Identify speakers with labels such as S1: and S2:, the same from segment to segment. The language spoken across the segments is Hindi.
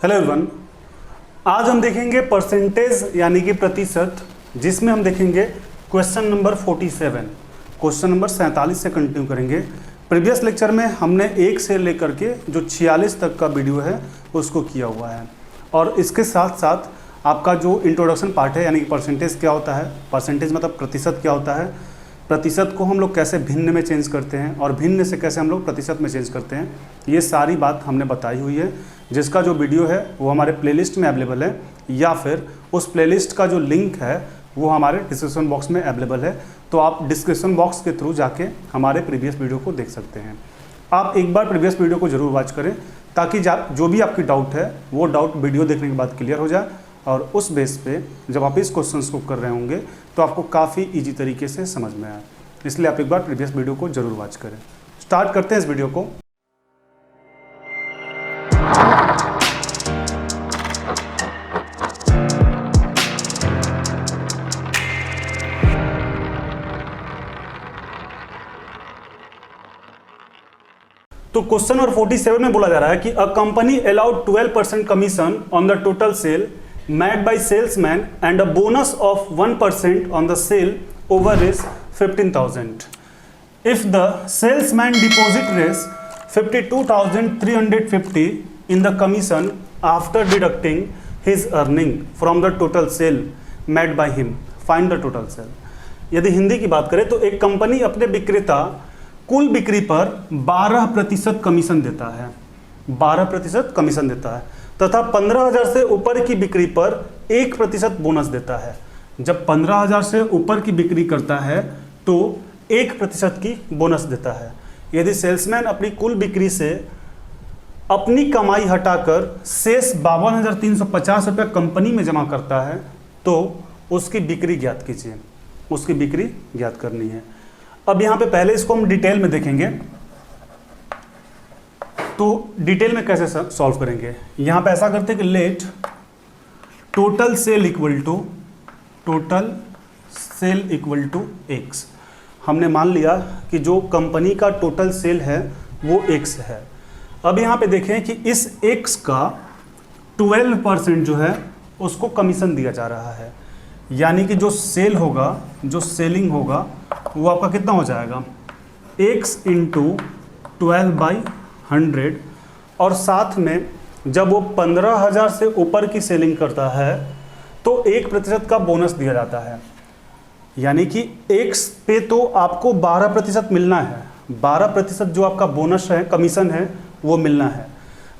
S1: हेलो एवरीवन, आज हम देखेंगे परसेंटेज यानी कि प्रतिशत, जिसमें हम देखेंगे क्वेश्चन नंबर 47, क्वेश्चन नंबर 47 से कंटिन्यू करेंगे। प्रीवियस लेक्चर में हमने 1 से लेकर के जो 46 तक का वीडियो है उसको किया हुआ है, और इसके साथ साथ आपका जो इंट्रोडक्शन पार्ट है यानी कि परसेंटेज क्या होता है, परसेंटेज मतलब प्रतिशत क्या होता है, प्रतिशत को हम लोग कैसे भिन्न में चेंज करते हैं और भिन्न से कैसे हम लोग प्रतिशत में चेंज करते हैं, ये सारी बात हमने बताई हुई है। जिसका जो वीडियो है वो हमारे प्लेलिस्ट में अवेलेबल है, या फिर उस प्लेलिस्ट का जो लिंक है वो हमारे डिस्क्रिप्शन बॉक्स में अवेलेबल है। तो आप डिस्क्रिप्शन बॉक्स के थ्रू जाके हमारे प्रीवियस वीडियो को देख सकते हैं। आप एक बार प्रीवियस वीडियो को ज़रूर वॉच करें, ताकि जो भी आपकी डाउट है वो डाउट वीडियो देखने के बाद क्लियर हो जाए, और उस बेस पे जब आप इस क्वेश्चंस को कर रहे होंगे तो आपको काफ़ी इजी तरीके से समझ में आए। इसलिए आप एक बार प्रीवियस वीडियो को ज़रूर वॉच करें। स्टार्ट करते हैं इस वीडियो को। तो क्वेश्चन नंबर 47 में बोला जा रहा है कि a company allowed 12% commission on the total sale made by salesman and a bonus of 1% on the sale over Rs 15,000 if the salesman deposit Rs 52,350 in the commission after deducting his earning from the total sale made by him, find the total sale. यदि हिंदी की बात करें तो एक कंपनी अपने विक्रेता कुल बिक्री पर 12% कमीशन देता है, 12% कमीशन देता है, तथा 15,000 से ऊपर की बिक्री पर 1% बोनस देता है। जब 15,000 से ऊपर की बिक्री करता है तो 1% की बोनस देता है। यदि सेल्समैन अपनी कुल बिक्री से अपनी कमाई हटाकर शेष 52,350 रुपये कंपनी में जमा करता है तो उसकी बिक्री ज्ञात कीजिए, उसकी बिक्री ज्ञात करनी है। अब यहाँ पे पहले इसको हम डिटेल में देखेंगे, तो डिटेल में कैसे सॉल्व करेंगे। यहाँ पे ऐसा करते हैं कि let total sale equal to X. हमने मान लिया कि जो कंपनी का टोटल सेल है वो एक्स है। अब यहाँ पे देखें कि इस एक्स का 12% जो है उसको कमीशन दिया जा रहा है, यानी कि जो सेल होगा, जो सेलिंग होगा वो आपका कितना हो जाएगा, x इंटू 12/100, और साथ में जब वो 15,000 से ऊपर की सेलिंग करता है तो 1% का बोनस दिया जाता है, यानी कि x पे तो आपको 12% मिलना है, 12% जो आपका बोनस है, कमीशन है, वो मिलना है।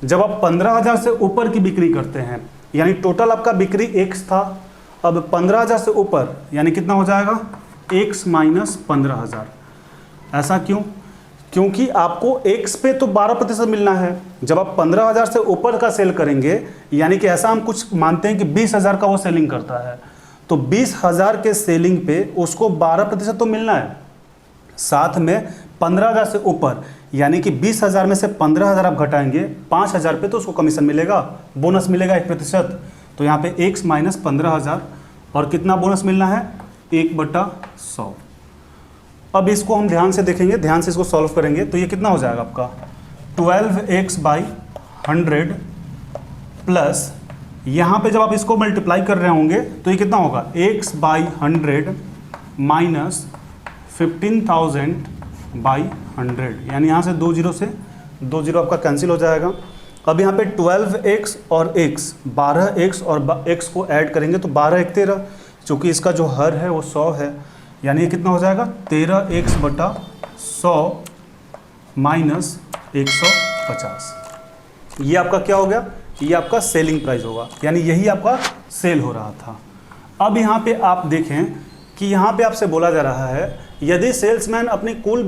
S1: जब आप 15,000 से ऊपर की बिक्री करते हैं, यानी टोटल आपका बिक्री x था, अब 15,000 से ऊपर यानी कितना हो जाएगा, x माइनस 15,000। ऐसा क्यों? क्योंकि आपको x पे तो 12% मिलना है। जब आप 15,000 से ऊपर का सेल करेंगे, यानी कि ऐसा हम कुछ मानते हैं कि 20,000 का वो सेलिंग करता है, तो 20,000 के सेलिंग पे उसको 12% तो मिलना है। साथ में 15,000 से ऊपर यानी कि 20,000 में से 15,000 आप घटाएंगे, 5,000 पे तो उसको कमीशन मिलेगा, बोनस मिलेगा 1%। तो यहाँ पे x माइनस 15,000, और कितना बोनस मिलना है, 1/100। अब इसको हम ध्यान से देखेंगे, ध्यान से इसको सॉल्व करेंगे, तो ये कितना हो जाएगा आपका 12x/100 प्लस, यहाँ पे जब आप इसको मल्टीप्लाई कर रहे होंगे तो ये कितना होगा, x/100 माइनस 15,000/100, यानी यहाँ से 2 जीरो से 2 जीरो आपका कैंसिल हो जाएगा। अब यहाँ पे 12x और x, 12x और x को ऐड करेंगे तो 12 1 13, चूँकि इसका जो हर है वो 100 है, यानी ये कितना हो जाएगा 13x/100 माइनस 150। ये आपका क्या हो गया, ये आपका सेलिंग प्राइस होगा, यानी यही आपका सेल हो रहा था। अब यहाँ पे आप देखें कि यहाँ पे आपसे बोला जा रहा है, यदि सेल्समैन अपनी कुल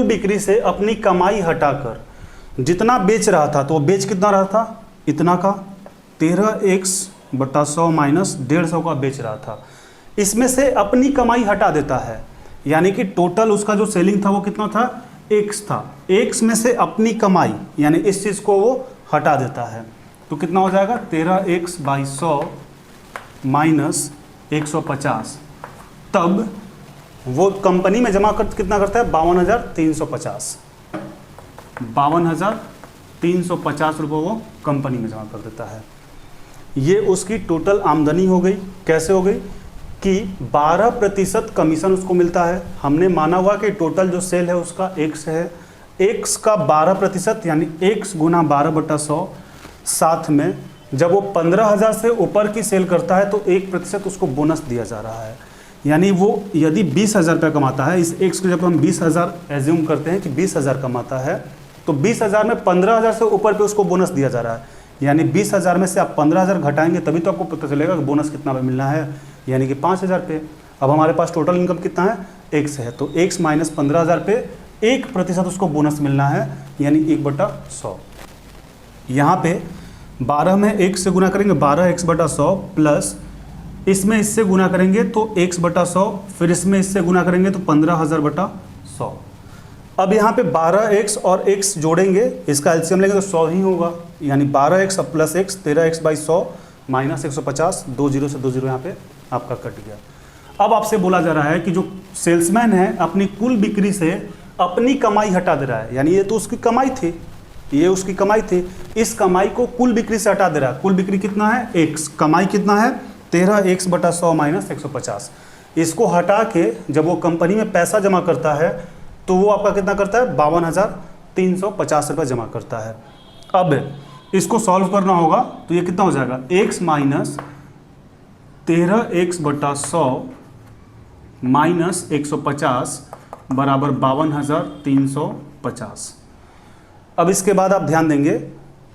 S1: बिक्री से अपनी कमाई हटाकर जितना बेच रहा था, तो वो बेच कितना रहा था, इतना का 13x/100 माइनस 150 का बेच रहा था। इसमें से अपनी कमाई हटा देता है, यानी कि टोटल उसका जो सेलिंग था वो कितना था, x था, x में से अपनी कमाई यानी इस चीज़ को वो हटा देता है, तो कितना हो जाएगा 13x/100 माइनस 150। तब वो कंपनी में जमा कर कितना करता है, 52,350, 350 रुपये वो कंपनी में जमा कर देता है। ये उसकी टोटल आमदनी हो गई। कैसे हो गई कि 12% कमीशन उसको मिलता है। हमने माना हुआ कि टोटल जो सेल है उसका x है, x का 12% यानी x गुना 12/100। साथ में जब वो 15,000 से ऊपर की सेल करता है तो 1% उसको बोनस दिया जा रहा है। यानी वो यदि 20,000 रुपये कमाता है, इस x को जब हम 20,000 एज्यूम करते हैं कि 20,000 कमाता है, तो 20,000 में 15,000 से ऊपर पे उसको बोनस दिया जा रहा है। यानी 20,000 में से आप 15,000 घटाएंगे तभी तो आपको पता चलेगा कि बोनस कितना पे मिलना है, यानी कि 5,000 पे। अब हमारे पास टोटल इनकम कितना है, x है, तो x माइनस 15,000 पे 1% उसको बोनस मिलना है, यानी 1/100। यहाँ पे 12 में 1 से गुना करेंगे 12x/100 प्लस इसमें इससे गुना करेंगे तो x/100, फिर इसमें इससे गुना करेंगे तो 15,000/100। अब यहाँ पे 12x और x जोड़ेंगे, इसका एलसीएम लेंगे तो 100 ही होगा, यानी 12x plus x 13x/100 minus 150, 2 0 से 2 0 यहाँ पे आपका कट गया। अब आपसे बोला जा रहा है कि जो सेल्समैन है अपनी कुल बिक्री से अपनी कमाई हटा दे रहा है, यानी ये तो उसकी कमाई थी, ये उसकी कमाई थी, इस कमाई को कुल बिक्री से हटा दे रहा है। कुल बिक्री कितना है, x, कमाई कितना है 13x/100 माइनस 150। इसको हटा के जब वो कंपनी में पैसा जमा करता है तो वो आपका कितना करता है, 52,350 रुपये जमा करता है। अब इसको सॉल्व करना होगा तो ये कितना हो जाएगा, x माइनस 13x/100 माइनस 150 बराबर 52,350। अब इसके बाद आप ध्यान देंगे,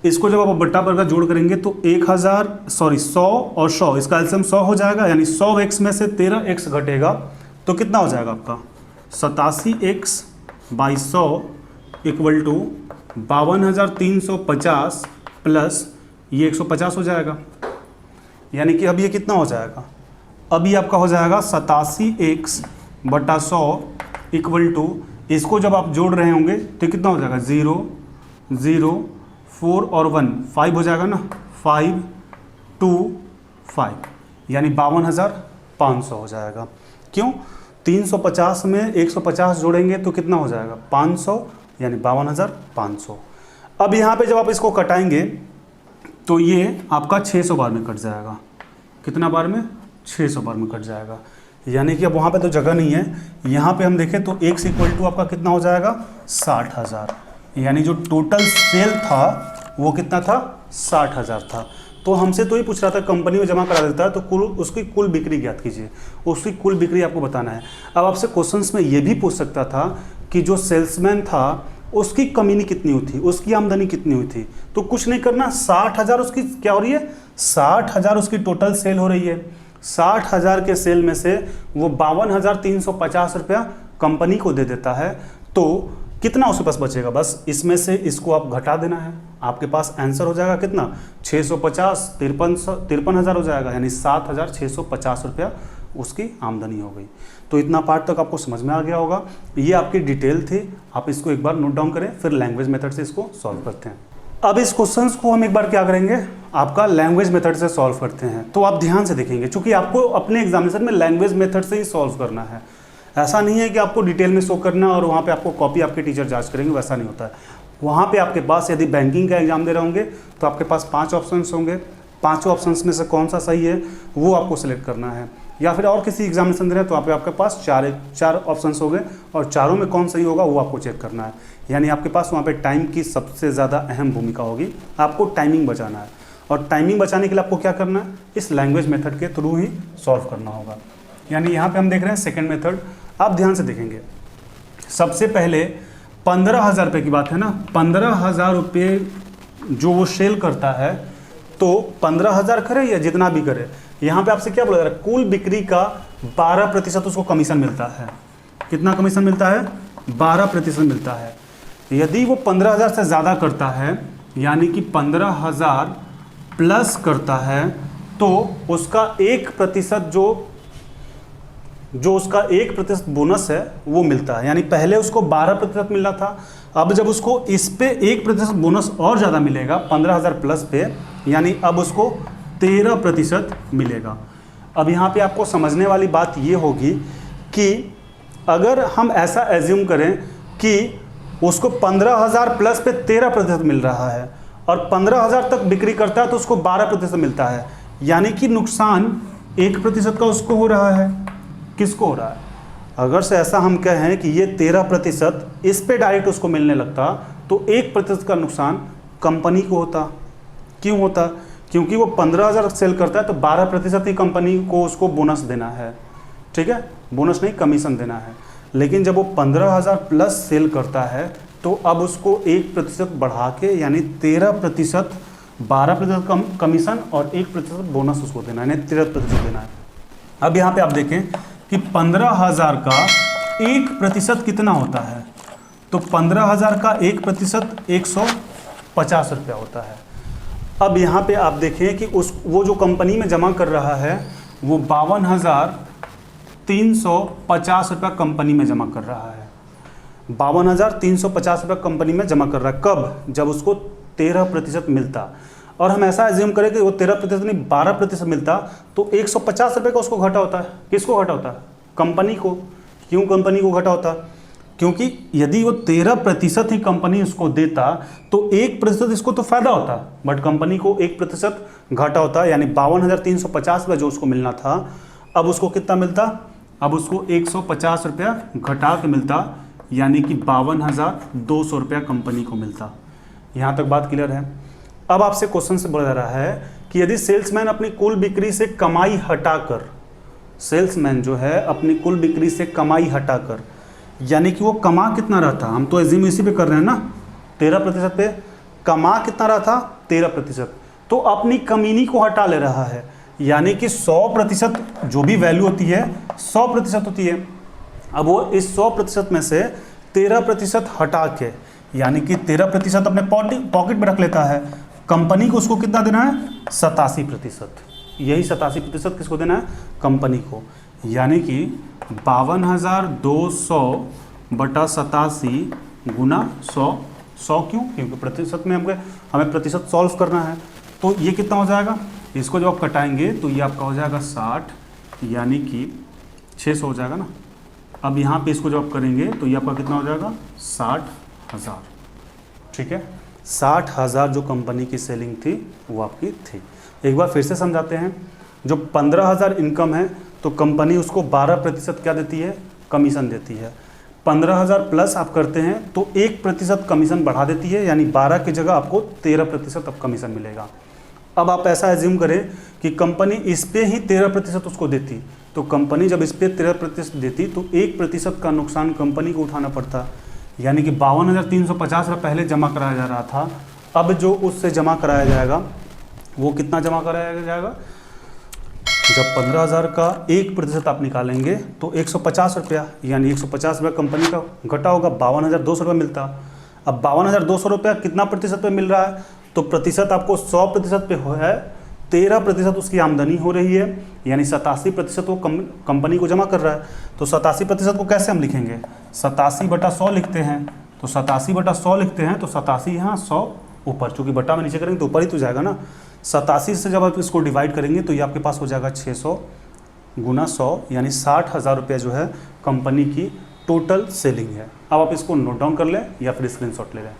S1: इसको जब आप बट्टा पर का जोड़ करेंगे तो 100 और 100, इसका एलसीएम 100 हो जाएगा, यानी 100x में से 13x घटेगा तो कितना हो जाएगा आपका 87x/100 इक्वल टू 52,350 प्लस ये 150 हो जाएगा। यानी कि अब ये कितना हो जाएगा, अभी आपका हो जाएगा 87x/100 इक्वल टू, इसको जब आप जोड़ रहे होंगे तो कितना हो जाएगा 0 0 4 और 1 5 हो जाएगा ना, 5 2 5, यानी 52,500 हो जाएगा। क्यों, 350 में 150 जोड़ेंगे तो कितना हो जाएगा 500, यानी 52,500। अब यहाँ पे जब आप इसको कटाएंगे तो ये आपका 600 बार में कट जाएगा। कितना बार में, 600 बार में कट जाएगा। यानी कि अब वहाँ पे तो जगह नहीं है, यहाँ पे हम देखें तो x इक्वल टू आपका कितना हो जाएगा 60,000, यानी जो टोटल सेल था वो कितना था 60,000 था। तो हमसे तो ही पूछ रहा था कंपनी में जमा करा देता है तो उसकी कुल बिक्री ज्ञात कीजिए, उसकी कुल बिक्री आपको बताना है। अब आपसे क्वेश्चंस में ये भी पूछ सकता था कि जो सेल्समैन था उसकी कमीनी कितनी हुई थी, उसकी आमदनी कितनी हुई थी। तो कुछ नहीं करना, 60,000 उसकी क्या हो रही है, 60,000 उसकी टोटल सेल हो रही है। 60,000 के सेल में से वो 52,350 रुपया कंपनी को दे देता है, तो कितना उसके पास बचेगा, बस इसमें से इसको आप घटा देना है। आपके पास आंसर हो जाएगा कितना, 650 53,000 हो जाएगा, यानी 7,650 रुपया उसकी आमदनी हो गई। तो इतना पार्ट तक आपको समझ में आ गया होगा। ये आपकी डिटेल थी, आप इसको एक बार नोट डाउन करें, फिर लैंग्वेज मेथड से इसको सॉल्व करते हैं। अब इस क्वेश्चंस को हम एक बार क्या करेंगे, आपका लैंग्वेज मेथड से सॉल्व करते हैं। तो आप ध्यान से देखेंगे, क्योंकि आपको अपने एग्जामिनेशन में लैंग्वेज मेथड से ही सॉल्व करना है। ऐसा नहीं है कि आपको डिटेल में शो करना और वहाँ पे आपको कॉपी आपके टीचर जांच करेंगे, वैसा नहीं होता है। वहाँ पे आपके पास यदि बैंकिंग का एग्जाम दे रहे होंगे तो आपके पास 5 ऑप्शंस होंगे, 5 ऑप्शंस में से कौन सा सही है वो आपको सिलेक्ट करना है। या फिर और किसी एग्जामिनेशन दे रहे हैं तो आपके पास 4 ऑप्शंस होंगे और चारों में कौन सही होगा वो आपको चेक करना है। यानी आपके पास वहाँ पे टाइम की सबसे ज़्यादा अहम भूमिका होगी, आपको टाइमिंग बचाना है। और टाइमिंग बचाने के लिए आपको क्या करना है, इस लैंग्वेज मेथड के थ्रू ही सॉल्व करना होगा। यानी यहाँ पे हम देख रहे हैं सेकंड मेथड, आप ध्यान से देखेंगे। सबसे पहले 15,000 रुपये की बात है ना, 15,000 रुपये जो वो सेल करता है तो 15,000 करे या जितना भी करे, यहाँ पे आपसे क्या बोला जा रहा है, कुल बिक्री का 12% उसको कमीशन मिलता है। कितना कमीशन मिलता है, 12% मिलता है। यदि वो 15,000 से ज़्यादा करता है, यानी कि 15,000 प्लस करता है, तो उसका 1% जो उसका 1% बोनस है वो मिलता है। यानी पहले उसको 12% मिल रहा था, अब जब उसको इस पे 1% बोनस और ज़्यादा मिलेगा 15,000 प्लस पे, यानी अब उसको 13% मिलेगा। अब यहाँ पे आपको समझने वाली बात ये होगी कि अगर हम ऐसा एज्यूम करें कि उसको 15,000 प्लस पे 13% मिल रहा है, और 15,000 तक बिक्री करता है तो उसको 12% मिलता है, यानी कि नुकसान 1% का उसको हो रहा है। किसको हो रहा है? अगर से ऐसा हम कहें कि ये 13% इस पे डायरेक्ट उसको मिलने लगता तो 1% का नुकसान कंपनी को होता। क्यों होता? क्योंकि वो 15,000 सेल करता है तो 12% ही कंपनी को उसको बोनस देना है, ठीक है, बोनस नहीं कमीशन देना है। लेकिन जब वो 15,000 प्लस सेल करता है तो अब उसको 1% बढ़ा के यानी 13%, 12% कमीशन और 1% बोनस उसको देना है, यानी 13% देना है। अब यहाँ पे आप देखें कि 15,000 का 1% कितना होता है, तो 15,000 का 1% 150 रुपया होता है। अब यहाँ पे आप देखें कि वो जो कंपनी में जमा कर रहा है वो 52,350 रुपया कंपनी में जमा कर रहा है। 52,350 रुपया कंपनी में जमा कर रहा है। कब? जब उसको 13% मिलता। और हम ऐसा एज्यूम करें कि वो 13% नहीं 12% मिलता तो 150 रुपये का उसको घाटा होता है। किसको घाटा होता है? कंपनी को। क्यों कंपनी को घाटा होता? क्योंकि यदि वो 13% ही कंपनी उसको देता तो 1% इसको तो फायदा होता, बट कंपनी को 1% घाटा होता, यानी 52,350 रुपये जो उसको मिलना था अब उसको कितना मिलता? अब उसको 150 रुपया घटा के मिलता, यानी कि 52,200 रुपया कंपनी को मिलता। यहाँ तक बात क्लियर है? अब आपसे क्वेश्चन से बोला जा रहा है कि यदि सेल्समैन अपनी कुल बिक्री से कमाई हटाकर, सेल्समैन जो है अपनी कुल बिक्री से कमाई हटाकर, यानी कि वो कमा कितना रहा था, हम तो एज्यूम इसी पे कर रहे हैं ना, 13% पे कमा कितना रहा था? 13%, तो अपनी कमीनी को हटा ले रहा है, यानी कि 100% जो भी वैल्यू होती है 100% होती है। अब वो इस 100% में से 13% हटा के, यानी कि 13% अपने पॉकेट में रख लेता है। कंपनी को उसको कितना देना है? 87%। यही 87% किसको देना है? कंपनी को। यानी कि 52,200 बटा 87 गुना 100। 100 क्यों? क्योंकि प्रतिशत में हमें प्रतिशत सॉल्व करना है। तो ये कितना हो जाएगा? इसको जब आप कटाएंगे तो ये आपका हो जाएगा 60, यानी कि 600 हो जाएगा ना। अब यहाँ पे इसको जब आप करेंगे तो ये आपका कितना हो जाएगा? 60,000। ठीक है, 60,000 जो कंपनी की सेलिंग थी वो आपकी थी। एक बार फिर से समझाते हैं। जो 15,000 इनकम है तो कंपनी उसको 12% क्या देती है? कमीशन देती है। 15,000 प्लस आप करते हैं तो 1% कमीशन बढ़ा देती है, यानी 12 की जगह आपको 13% अब कमीशन मिलेगा। अब आप ऐसा एज्यूम करें कि कंपनी इस पे ही 13% उसको देती, तो कंपनी जब इस पे 13% देती तो 1% का नुकसान कंपनी को उठाना पड़ता, यानी कि 52,350 रुपये पहले जमा कराया जा रहा था। अब जो उससे जमा कराया जाएगा वो कितना जमा कराया जाएगा? जब 15,000 का 1% आप निकालेंगे तो 150 रुपया, यानी 150 रुपया कंपनी का घटा होगा, 52,200 रुपये मिलता। अब 52,200 रुपया कितना प्रतिशत पे मिल रहा है? तो प्रतिशत आपको 100% पे है, 13% उसकी आमदनी हो रही है, यानी 87% वो कंपनी को जमा कर रहा है। तो 87% को कैसे हम लिखेंगे? 87/100 लिखते हैं। तो 87/100 लिखते हैं तो 87 यहाँ 100 ऊपर, चूँकि बटा में नीचे करेंगे तो ऊपर ही तो जाएगा ना। 87 से जब आप इसको डिवाइड करेंगे तो ये आपके पास हो जाएगा 600 गुना 100, यानी 60,000 रुपये जो है कंपनी की टोटल सेलिंग है। अब आप इसको नोट डाउन कर लें या फिर स्क्रीनशॉट ले लें।